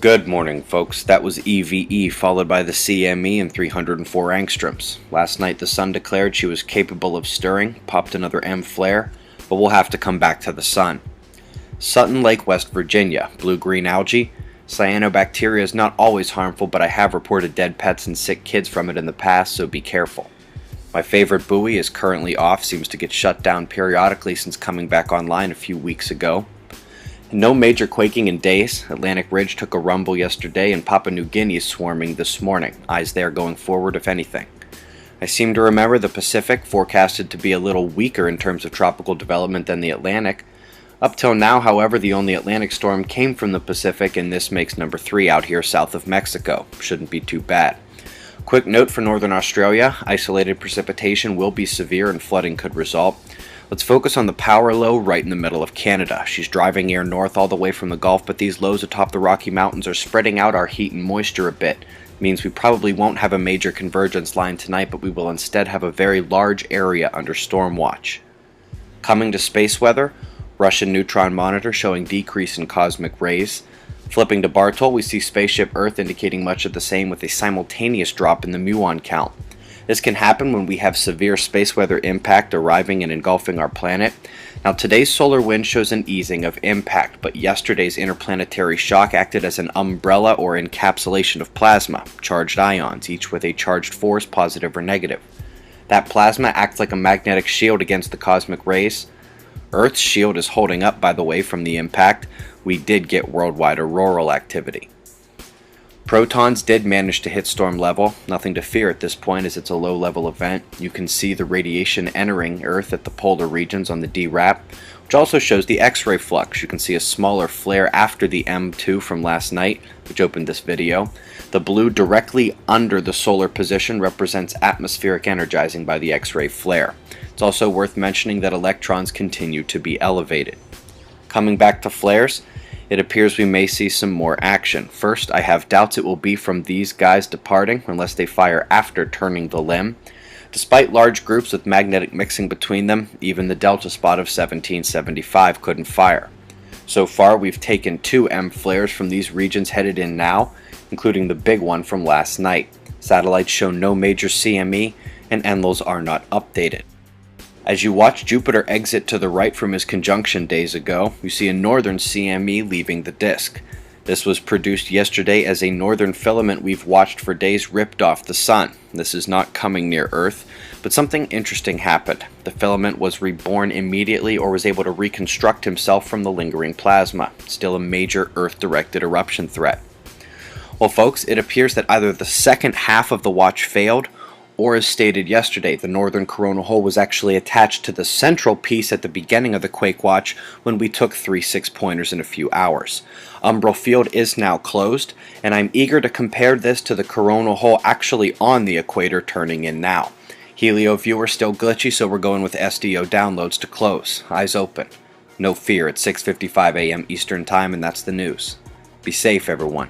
Good morning, folks. That was EVE followed by the CME and 304 angstroms. Last night the sun declared she was capable of stirring, popped another M flare, but we'll have to come back to the sun. Sutton Lake, West Virginia. Blue-green algae. Cyanobacteria is not always harmful, but I have reported dead pets and sick kids from it in the past, so be careful. My favorite buoy is currently off, seems to get shut down periodically since coming back online a few weeks ago. No major quaking in days. Atlantic Ridge took a rumble yesterday and Papua New Guinea is swarming this morning. Eyes there going forward if anything. I seem to remember the Pacific forecasted to be a little weaker in terms of tropical development than the Atlantic. Up till now, however, the only Atlantic storm came from the Pacific, and this makes number 3 out here south of Mexico. Shouldn't be too bad. Quick note for Northern Australia, isolated precipitation will be severe and flooding could result. Let's focus on the power low right in the middle of Canada. She's driving air north all the way from the Gulf, but these lows atop the Rocky Mountains are spreading out our heat and moisture a bit. It means we probably won't have a major convergence line tonight, but we will instead have a very large area under storm watch. Coming to Spaceweather, Russian neutron monitor showing decrease in cosmic rays. Flipping to Bartol, we see spaceship Earth indicating much of the same with a simultaneous drop in the muon count. This can happen when we have severe space weather impact arriving and engulfing our planet. Now today's solar wind shows an easing of impact, but yesterday's interplanetary shock acted as an umbrella or encapsulation of plasma, charged ions, each with a charged force, positive or negative. That plasma acts like a magnetic shield against the cosmic rays. Earth's shield is holding up, by the way, from the impact. We did get worldwide auroral activity. Protons did manage to hit storm level. Nothing to fear at this point as it's a low-level event. You can see the radiation entering Earth at the polar regions on the DRAP, which also shows the X-ray flux. You can see a smaller flare after the M2 from last night, which opened this video. The blue directly under the solar position represents atmospheric energizing by the X-ray flare. It's also worth mentioning that electrons continue to be elevated. Coming back to flares, it appears we may see some more action. First, I have doubts it will be from these guys departing unless they fire after turning the limb. Despite large groups with magnetic mixing between them, even the delta spot of 1775 couldn't fire. So far, we've taken 2 M flares from these regions headed in now, including the big one from last night. Satellites show no major CME, and ENLLs are not updated. As you watch Jupiter exit to the right from his conjunction days ago, you see a northern CME leaving the disk. This was produced yesterday as a northern filament we've watched for days ripped off the sun. This is not coming near Earth, but something interesting happened. The filament was reborn immediately or was able to reconstruct himself from the lingering plasma. Still a major Earth-directed eruption threat. Well, folks, it appears that either the second half of the watch failed, or as stated yesterday, the northern coronal hole was actually attached to the central piece at the beginning of the quake watch when we took 3 6-pointers in a few hours. Umbral field is now closed, and I'm eager to compare this to the coronal hole actually on the equator turning in now. Helio viewer still glitchy, so we're going with SDO downloads to close. Eyes open. No fear, it's 6:55 a.m. Eastern Time, and that's the news. Be safe, everyone.